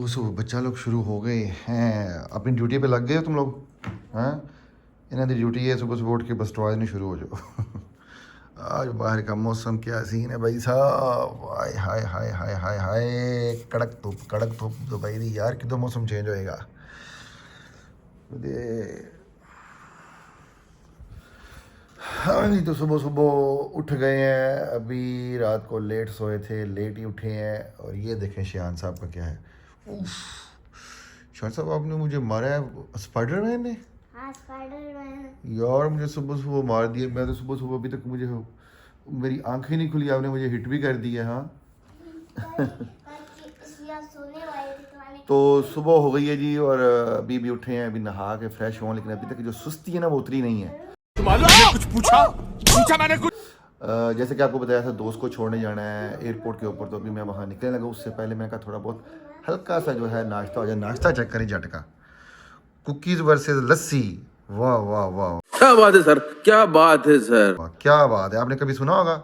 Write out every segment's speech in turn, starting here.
सुबह सुबह बच्चा लोग शुरू हो गए हैं, अपनी ड्यूटी पे लग गए हो तुम लोग। हैं, इन्हों की ड्यूटी है सुबह सुबह उठ के बस टॉयज नहीं शुरू हो जाओ। आज बाहर का मौसम क्या सीन है भाई साहब, हाय हाय हाय हाय हाय हाय, कड़क धूप तो भाई दी यार, कितना मौसम चेंज होएगा। हाँ नहीं तो सुबह सुबह उठ गए हैं, अभी रात को लेट सोए थे, लेट ही उठे हैं। और ये देखें शान साहब का क्या है। उफ, शान साहब आपने मुझे मारा है स्पाइडरमैन ने। हाँ, स्पाइडरमैन यार मुझे सुबह सुबह मार दिया, मैं तो सुबह सुबह अभी तक मुझे मेरी आंखें नहीं खुली, आपने मुझे हिट भी कर दिया। हाँ सोने वाले थे तो सुबह हो गई है जी, और अभी भी उठे हैं, अभी नहा के फ्रेश हुए, लेकिन अभी तक जो सुस्ती है ना वो उतरी नहीं है। कुछ पूछा मैंने कुछ। जैसे कि आपको बताया था दोस्त को छोड़ने जाना है एयरपोर्ट के ऊपर, तो अभी मैं वहाँ निकलने लगा। उससे पहले मैंने कहा थोड़ा बहुत हल्का सा जो है नाश्ता हो जाए। नाश्ता चेक करें जट का, कुकीज़ वर्सेस लस्सी। वाह वाह वाह, क्या बात है सर, क्या बात है सर, वाह क्या बात है। आपने कभी सुना होगा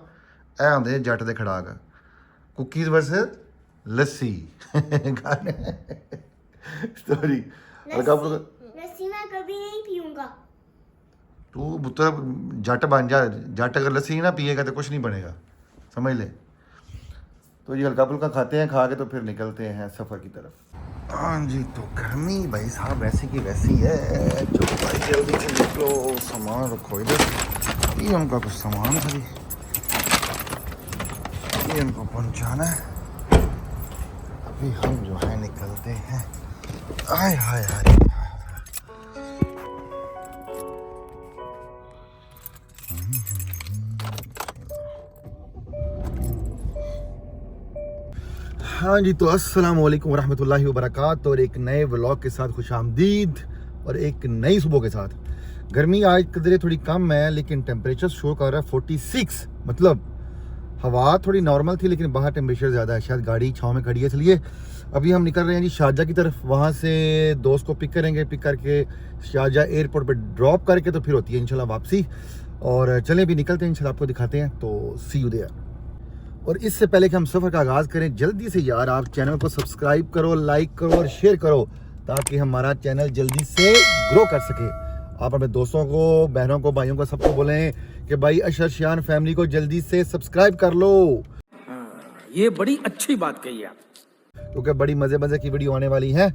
ऐ आंदे जट दे खड़ाक, कुकीज़ वर्सेस लस्सी। गाने स्टोरी लस्सी मैं कभी नहीं पीऊंगा। तू पुत्र जट बन जा, जट अगर लस्सी ना पिएगा तो कुछ नहीं बनेगा, समझ ले। तो ये हल्का फुल्का खाते हैं, खा के तो फिर निकलते हैं सफ़र की तरफ। हाँ जी, तो गर्मी भाई साहब वैसी की वैसी है। जो भाई जल्दी से निकलो, सामान रखो इधर। ये उनका कुछ सामान था, ये उनको पहुँचाना है। अभी हम जो है निकलते हैं। आय हाय हाय, हाँ जी, तो अस्सलाम वालेकुम रहमतुल्लाहि व बरकातहू, और एक नए व्लॉग के साथ खुशामदीद, और एक नई सुबह के साथ। गर्मी आज कदरे थोड़ी कम है, लेकिन टेम्परेचर शो कर रहा है 46। मतलब हवा थोड़ी नॉर्मल थी, लेकिन बाहर टेम्परेचर ज़्यादा है। शायद गाड़ी छाँव में खड़ी है। चलिए अभी हम निकल रहे हैं जी शारजा की तरफ। वहाँ से दोस्त को पिक करेंगे, पिक करके शारजा एयरपोर्ट पर ड्रॉप करके तो फिर होती है इंशाल्लाह वापसी। और चलें अभी निकलते हैं, इंशाल्लाह आपको दिखाते हैं। तो सी यू देयर। और इससे पहले कि हम सफ़र का आगाज़ करें, जल्दी से यार आप चैनल को सब्सक्राइब करो, लाइक करो और शेयर करो, ताकि हमारा चैनल जल्दी से ग्रो कर सके। आप अपने दोस्तों को, बहनों को, भाइयों को, सबको बोलें कि भाई अशर शान फैमिली को जल्दी से सब्सक्राइब कर लो। ये बड़ी अच्छी बात कही आप, क्योंकि बड़ी मज़े मज़े की वीडियो आने वाली है।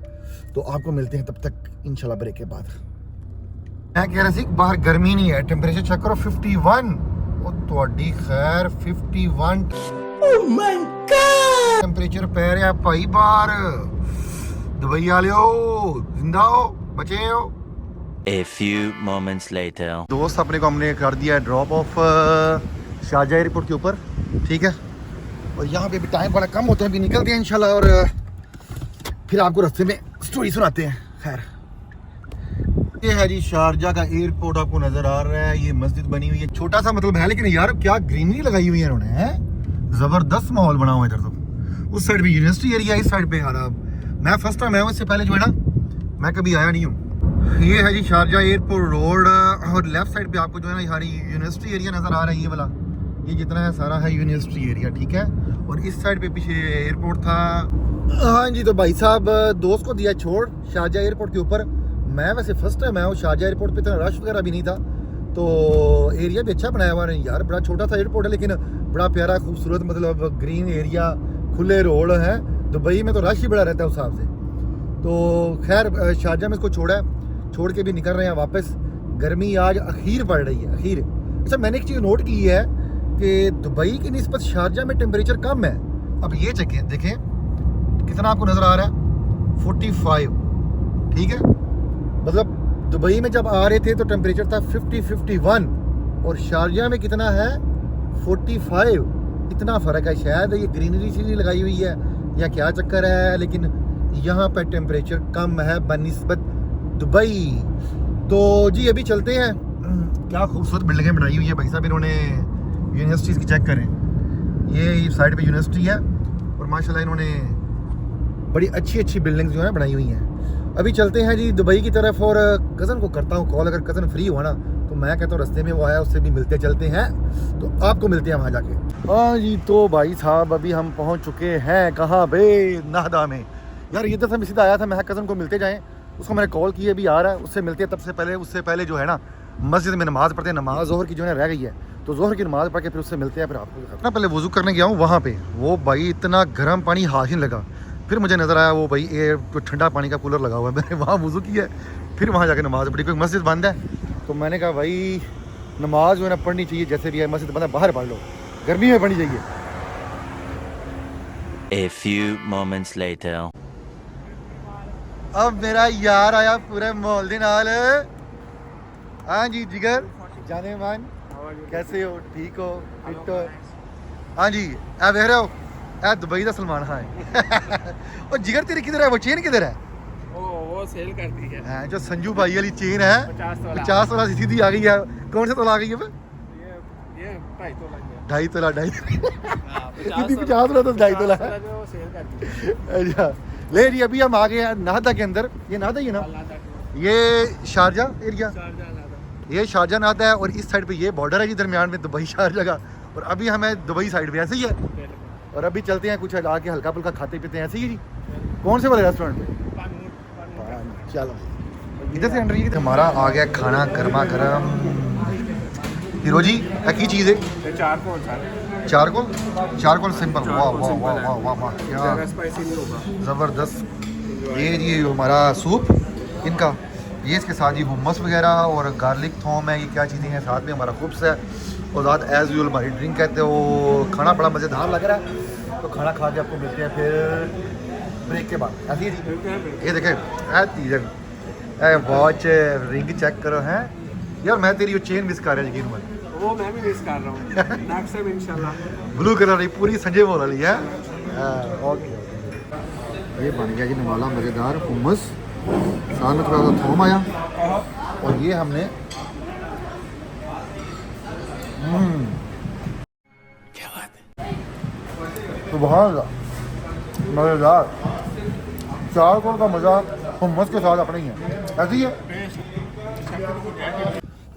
तो आपको मिलते हैं तब तक इंशाल्लाह ब्रेक के बाद। मैं कह रहा सी बाहर गर्मी नहीं है, टेम्परेचर चेक करो 51। ਤੁਹਾਡੀ खैर 51 टेम्परेचर पै रहा भाई बाहर। दुबई वाले जिंदा हो, बचे हो। A few moments later. दोस्त अपने को हमने कर दिया है ड्रॉप ऑफ शारजा एयरपोर्ट के ऊपर, ठीक है। और यहाँ पे भी टाइम बड़ा कम होता है, अभी निकलते हैं इंशाल्लाह, और फिर आपको रास्ते में स्टोरी सुनाते हैं। खैर ये है जी शारजा का एयरपोर्ट, आपको नजर आ रहा है। ये मस्जिद बनी हुई है, छोटा सा मतलब है, लेकिन यार क्या ग्रीनरी लगाई हुई है इन्होंने, है जबरदस्त माहौल बना हुआ है इधर। तो उस साइड भी यूनिवर्सिटी एरिया, इस साइड पे यार मैं फर्स्ट टाइम आया हूँ, इससे पहले जो है ना मैं कभी आया नहीं हूँ। ये है जी शारजा एयरपोर्ट रोड, और लेफ्ट साइड पे आपको जो है ना हमारी यूनिवर्सिटी एरिया नजर आ रहा है। ये वाला ये जितना है सारा है यूनिवर्सिटी एरिया, ठीक है। और इस साइड पे पीछे एयरपोर्ट था। हाँ जी, तो भाई साहब दोस्त को दिया छोड़ शारजा एयरपोर्ट के ऊपर। मैं वैसे फर्स्ट टाइम आया हूँ शारजा एयरपोर्ट पे, इतना रश वगैरह भी नहीं था, तो एरिया भी अच्छा बनाया हुआ है यार। बड़ा छोटा सा एयरपोर्ट है, लेकिन बड़ा प्यारा खूबसूरत, मतलब ग्रीन एरिया, खुले रोड है। दुबई में तो रश ही बड़ा रहता है उस हिसाब से। तो खैर शारजा में इसको छोड़ के भी निकल रहे हैं वापस। गर्मी आज अखीर पड़ रही है, अखीर। अच्छा, मैंने एक चीज़ नोट की है कि दुबई की निस्बत शारजा में टेम्परेचर कम है। अब ये देखें कितना आपको नज़र आ रहा है, 45, ठीक है। मतलब दुबई में जब आ रहे थे तो टेम्परेचर था 51, और शारजा में कितना है 45। इतना फ़र्क है। शायद ये ग्रीनरी सी लगाई हुई है या क्या चक्कर है, लेकिन यहाँ पर टेम्परेचर कम है बनिस्बत दुबई। तो जी अभी चलते हैं। क्या खूबसूरत बिल्डिंगें बनाई हुई है भाई साहब इन्होंने। यूनिवर्सिटीज़ की चेक करें, ये साइड पे यूनिवर्सिटी है, और माशाल्लाह इन्होंने बड़ी अच्छी बिल्डिंग्स जो है बनाई हुई हैं। अभी चलते हैं जी दुबई की तरफ, और कज़न को करता हूँ कॉल। अगर कज़न फ्री हुआ ना तो मैं कहता हूँ रास्ते में वो आया, उससे भी मिलते चलते हैं। तो आपको मिलते हैं वहाँ जाके। हाँ जी, तो भाई साहब अभी हम पहुँच चुके हैं कहाँ पे, नाहदा में। यार ये दफ़ा मैं सीधा आया था, मैं कज़न को मिलते जाएँ, उसको मैंने कॉल की अभी आ रहा है, उससे मिलते हैं। तब से पहले उससे पहले जो है ना मस्जिद में नमाज़ पढ़ते हैं, नमाज ज़ोहर की जो है रह गई है, तो ज़ोहर की नमाज़ पढ़ के फिर उससे मिलते हैं। फिर आपको ना पहले वज़ू करने गया हूँ वहाँ पे, वो भाई इतना गर्म पानी हाथ ही लगा, फिर मुझे नज़र आया वो भाई ये तो ठंडा पानी का कूलर लगा हुआ है, मैंने वहाँ वज़ू किया, फिर वहाँ जाके नमाज़ पढ़ी, क्योंकि मस्जिद बंद है। तो मैंने कहा भाई नमाज जो है ना पढ़नी चाहिए, जैसे भी है मस्जिद बंद है, बाहर पढ़ लो, गर्मी में पढ़नी चाहिए। A few moments later. अब मेरा यार आया पूरे मोहल दे नाल। हाँ जी जिगर जाने मान, कैसे हो, ठीक हो, फिट हो? हाँ जी ए वेख रहे हो, ए दुबई का सलमान खान है। और जिगर तेरी किधर है, वो चेन किधर है? वो सेल कर दी है। हाँ, जो संजू भाई वाली चेन है 50 तोला सीधी आ गई है। कौन से तोला आ गई है? ये 2.5 तोला की है। 2.5 तोला, 2.5 50 50 तोला तो 2.5 तोला है। जो सेल कर दी। अच्छा ले जी, अभी हम आ गए हैं नाहदा के अंदर। ये नाहदा ही है ना, ये शारजाह एरिया, ये शारजाह नाहदा है, और इस साइड पे ये बॉर्डर है जी दरमियान में दुबई शारजाह का, और अभी हमें दुबई साइड पे ऐसे ही है। और अभी चलते हैं कुछ आके हल्का फुल्का खाते पीते हैं, ऐसे ही है जी। कौन से वाले रेस्टोरेंट पे? चलो इधर से एंट्री। हमारा आ गया खाना गर्मा गर्म। हीरो जी की चीज़ है? Charcoal simple. वाह वाह वाह वाह वाह वाह, क्या स्पाइसी नहीं होगा, ज़बरदस्त। ये जी हमारा सूप इनका, ये इसके साथ ही हुम्मस वगैरह और गार्लिक थोम है, ये क्या चीज़ें हैं साथ में। हमारा खुब्स है और साथ एज यूजुअल हमारी ड्रिंक कहते हो। खाना बड़ा मज़ेदार लग रहा है, तो खाना खा के आपको मिलते हैं फिर ब्रेक के बाद। ऐसी है जी, ये देखें ए वॉच रिंग चेक करो हैं यार। मैं तेरी वो चेन मिस कर रहा है, यकीन मन, वो मैं भी मिस कर रहा हूँ। नेक्स्ट टाइम इंशाल्लाह ब्लू कलर वाली पूरी संजय बोल वाली है। ओके ये बन गया जी नवाला मज़ेदार हुम्मस, साथ में थोड़ा सा थोम आया, और ये हमने क्या बात है। तो बहुत मज़ेदार चारकोल का मज़ा हुम्मस के साथ अपना ही है, ऐसी है।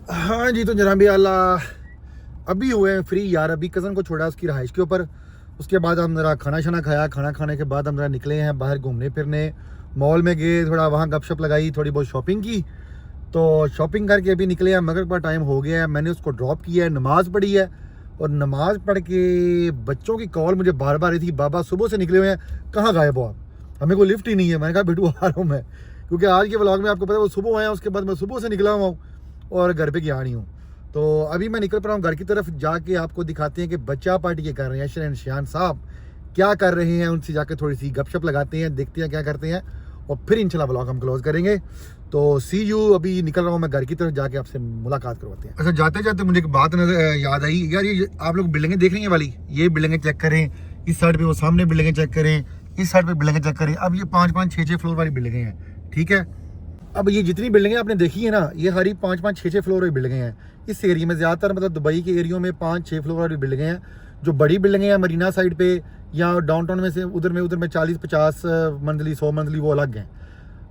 हाँ जी, तो जनाब अल्लाह अभी हुए हैं फ्री यार, अभी कज़न को छोड़ा उसकी रहाइश के ऊपर। उसके बाद हम ज़रा खाना शाना खाया, खाना खाने के बाद हम ज़रा निकले हैं बाहर घूमने फिरने, मॉल में गए, थोड़ा वहाँ गपशप लगाई, थोड़ी बहुत शॉपिंग की। तो शॉपिंग करके अभी निकले हैं, मगरिब का टाइम हो गया है। मैंने उसको ड्रॉप किया है, नमाज़ पढ़ी है, और नमाज़ पढ़ के बच्चों की कॉल मुझे बार बार आई थी, बाबा सुबह से निकले हुए हैं, कहाँ गायब हो आप, हमें कोई लिफ्ट ही नहीं है। मैंने कहा बेटू आ रहा हूँ मैं, क्योंकि आज के व्लॉग में आपको पता है वो सुबह आया, उसके बाद मैं सुबह से निकला हुआ हूँ और घर पे गया नहीं हूँ। तो अभी मैं निकल पड़ा हूँ घर की तरफ, जाके आपको दिखाते हैं कि बच्चा पार्टी के कर रहे हैं शहन शान साहब क्या कर रहे हैं, उनसे जाके थोड़ी सी गपशप लगाते हैं, देखते हैं क्या करते हैं, और फिर इंशाल्लाह व्लॉग हम क्लोज करेंगे। तो सी यू, अभी निकल रहा हूँ मैं घर की तरफ, जाके आपसे मुलाकात करवाते हैं। अच्छा जाते जाते मुझे एक बात याद आई यार, ये आप लोग बिल्डिंगें देख रही हैं वाली, ये बिल्डिंगें चेक करें, इस साइड पे वो सामने बिल्डिंगें चेक करें, इस साइड पे बिल्डिंगें चेक करें। अब ये 5-5, 6-6 फ्लोर वाली बिल्डिंगें हैं, ठीक है। अब ये जितनी बिल्डिंगें आपने देखी है ना, ये सारी 5-5, 6-6 फ्लोर वाली बिल्डिंगें हैं। इस एरिया में ज़्यादातर मतलब दुबई के एरियो में 5-6 फ्लोर वाली बिल्डिंगें हैं। जो बड़ी बिल्डिंगें हैं मरीना साइड पे या डाउनटाउन में से उधर में 40-50 मंजिली 100 मंजिली वो अलग हैं।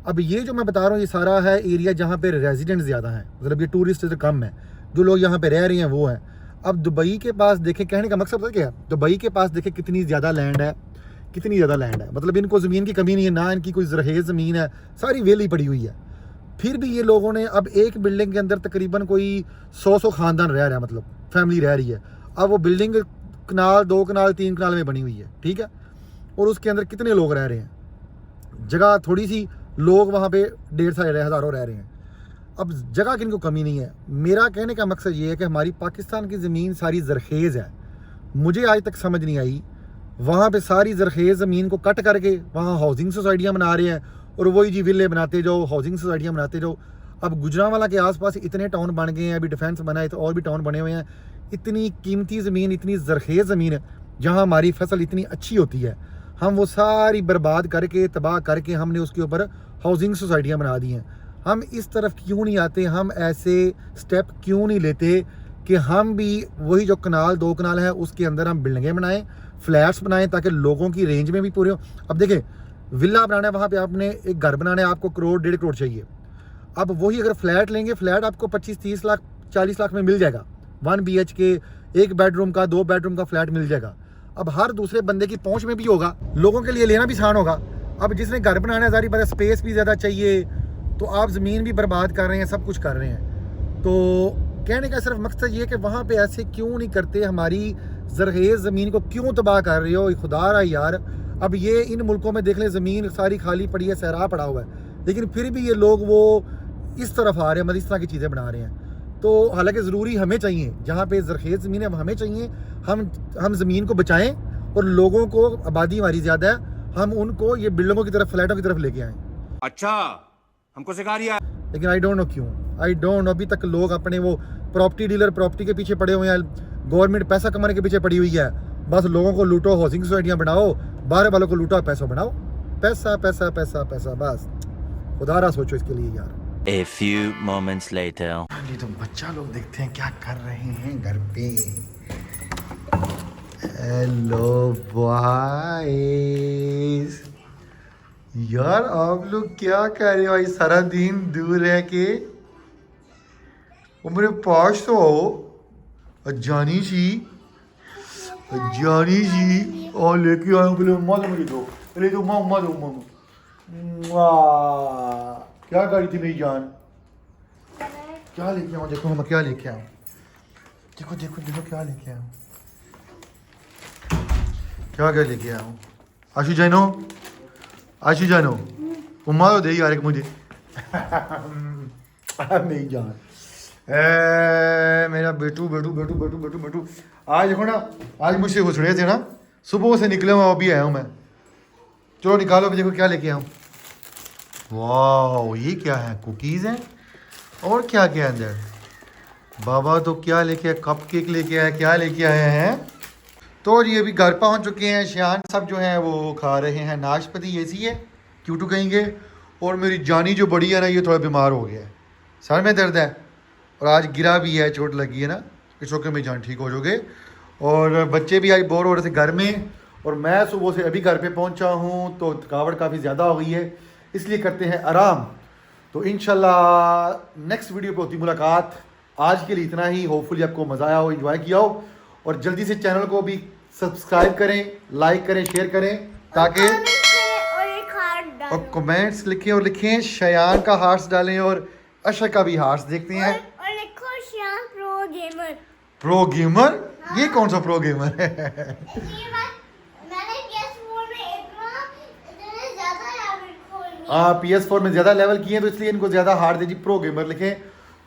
अब ये जो मैं बता रहा हूँ ये सारा है एरिया जहाँ पे रेजिडेंट ज़्यादा हैं, मतलब ये टूरिस्ट कम है, जो लोग यहाँ पे रह रहे हैं वो हैं। अब दुबई के पास देखें, कहने का मकसद क्या है, दुबई के पास देखें कितनी ज़्यादा लैंड है, कितनी ज़्यादा लैंड है, मतलब इनको ज़मीन की कमी नहीं है, ना इनकी कोई ज़रहेज़ ज़मीन है, सारी वेली पड़ी हुई है। फिर भी ये लोगों ने अब एक बिल्डिंग के अंदर तकरीबन कोई 100 ख़ानदान रह रहा है, मतलब फैमिली रह रही है। अब वो बिल्डिंग कनाल 2 कनाल 3 कनाल में बनी हुई है, ठीक है, और उसके अंदर कितने लोग रह रहे हैं, जगह थोड़ी सी, लोग वहाँ पे 150 हज़ारों रह रहे हैं। अब जगह की इनको कमी नहीं है। मेरा कहने का मकसद ये है कि हमारी पाकिस्तान की ज़मीन सारी ज़रखेज़ है, मुझे आज तक समझ नहीं आई, वहाँ पे सारी ज़रखेज़ ज़मीन को कट करके वहाँ हाउसिंग सोसाइटियाँ बना रहे हैं, और वही जी विले बनाते जाओ, हाउसिंग सोसाइटियाँ बनाते जाओ। अब गुजरांवाला के आसपास इतने टाउन बन गए हैं, अभी डिफेंस बना है तो और भी टाउन बने हुए हैं। इतनी कीमती ज़मीन, इतनी ज़रखेज़ ज़मीन है जहाँ हमारी फसल इतनी अच्छी होती है, हम वो सारी बर्बाद करके तबाह करके हमने उसके ऊपर हाउसिंग सोसाइटियाँ बना दी हैं। हम इस तरफ क्यों नहीं आते, हम ऐसे स्टेप क्यों नहीं लेते कि हम भी वही जो कनाल 2 कनाल है उसके अंदर हम बिल्डिंगें बनाएं, फ्लैट्स बनाएं, ताकि लोगों की रेंज में भी पूरे हो। अब देखें विला बनाना है, वहाँ पे आपने एक घर बनाना है, आपको 1-1.5 करोड़ चाहिए। अब वही अगर फ्लैट लेंगे, फ्लैट आपको 25-30 लाख 40 लाख में मिल जाएगा, 1 BHK 1 बेडरूम का 2 बेडरूम का फ्लैट मिल जाएगा। अब हर दूसरे बंदे की पहुंच में भी होगा, लोगों के लिए लेना भी आसान होगा। अब जिसने घर बनाना है सारी बात, स्पेस भी ज़्यादा चाहिए, तो आप ज़मीन भी बर्बाद कर रहे हैं, सब कुछ कर रहे हैं। तो कहने का सिर्फ मकसद ये है कि वहाँ पे ऐसे क्यों नहीं करते, हमारी ज़रख़ेज़ ज़मीन को क्यों तबाह कर रहे हो खुदा रहा यार। अब ये इन मुल्कों में देख लें ज़मीन सारी खाली पड़ी है, सहरा पड़ा हुआ है, लेकिन फिर भी ये लोग वो इस तरफ आ रहे हैं, मतलब इस तरह की चीज़ें बना रहे हैं। तो हालांकि ज़रूरी हमें चाहिए, जहाँ पे ज़रख़ेज़ ज़मीन है हमें चाहिए, हम ज़मीन को बचाएँ और लोगों को, आबादी हमारी ज़्यादा है, हम उनको ये बिल्डिंगों की तरफ, फ्लैटों की तरफ लेके आएँ। अच्छा हमको सिखा रिया। लेकिन आई डोंट नो क्यों, आई डोंट नो, अभी तक लोग अपने वो प्रॉपर्टी डीलर प्रॉपर्टी के पीछे पड़े हुए हैं, गवर्नमेंट पैसा कमाने के पीछे पड़ी हुई है। बस लोगों को लूटो, हाउसिंग सोसाइटियाँ बनाओ, बाहर वालों को लूटो, पैसा बनाओ, पैसा पैसा पैसा पैसा, बस खुदारा सोचो इसके लिए यार। A few moments later. ये तो बच्चा लोग देखते हैं क्या कर रहे हैं घर पे। हेलो बॉयज, यार आप लोग क्या कर रहे हो भाई सारा दिन दूर रह के? वो मेरे पास तो आओ जानी सी, जानी सी, और लेके आए पहले उम्मा दो मुझे, दो पहले तो उम्मा दो, उम्मा क्या करी थी मेरी जान? क्या लेके आऊँ? देखो मैं क्या लेके आऊँ, देखो देखो देखो क्या लेके आऊँ, क्या क्या लेके आऊँ। आशु जानो, आशु जानो, उम्मा तो दे यार एक मुझे। मेरी जान, मेरा बेटू बेटू बेटू बेटू बेटू बेटू। आज देखो ना, आज मुझसे घुसड़े थे ना, सुबह से निकले हुआ अभी आया हूँ मैं। चलो निकालो, देखो क्या लेके आऊँ। वाह, ये क्या है? कुकीज़ हैं और क्या क्या अंदर? बाबा तो क्या लेके आए, कप केक लेके आए, क्या लेके आए हैं। तो ये भी घर पहुंच चुके हैं। शान सब जो हैं वो खा रहे हैं नाशपाती, ये सी है क्यूटू कहेंगे। और मेरी जानी जो बड़ी है ना, ये थोड़ा बीमार हो गया है, सर में दर्द है और आज गिरा भी है, चोट लगी है ना। इस वक्त मेरी जान ठीक हो जाओगे। और बच्चे भी आज बोर हो रहे थे घर में, और मैं सुबह से अभी घर पे पहुंचा हूं, तो थकावट काफ़ी ज़्यादा हो गई है, इसलिए करते हैं आराम। तो इंशाल्लाह नेक्स्ट वीडियो पे होती मुलाकात। आज के लिए इतना ही, होपफुली आपको मज़ा आया हो, एंजॉय किया हो, और जल्दी से चैनल को भी सब्सक्राइब करें, लाइक करें, शेयर करें, ताकि और एक हार्ट और डालो, कमेंट्स लिखें, और लिखें शयान का हार्ट्स डालें और अशर का भी हार्ट्स देखते हैं। और लिखो Shyam pro gamer. Pro gamer? ये कौन सा प्रो गेमर है? ये बात मैंने PS4 में इतने ज़्यादा लेवल खोल हाँ, PS4 में ज़्यादा लेवल किए हैं, तो इसलिए इनको ज़्यादा हार्ड दे जी, प्रो गेमर लिखें।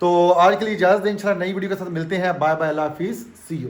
तो आज के लिए इजाज़त दें, इंशाल्लाह नई वीडियो के साथ मिलते हैं। बाय बाय, अल्लाह हाफिज़, सी यू।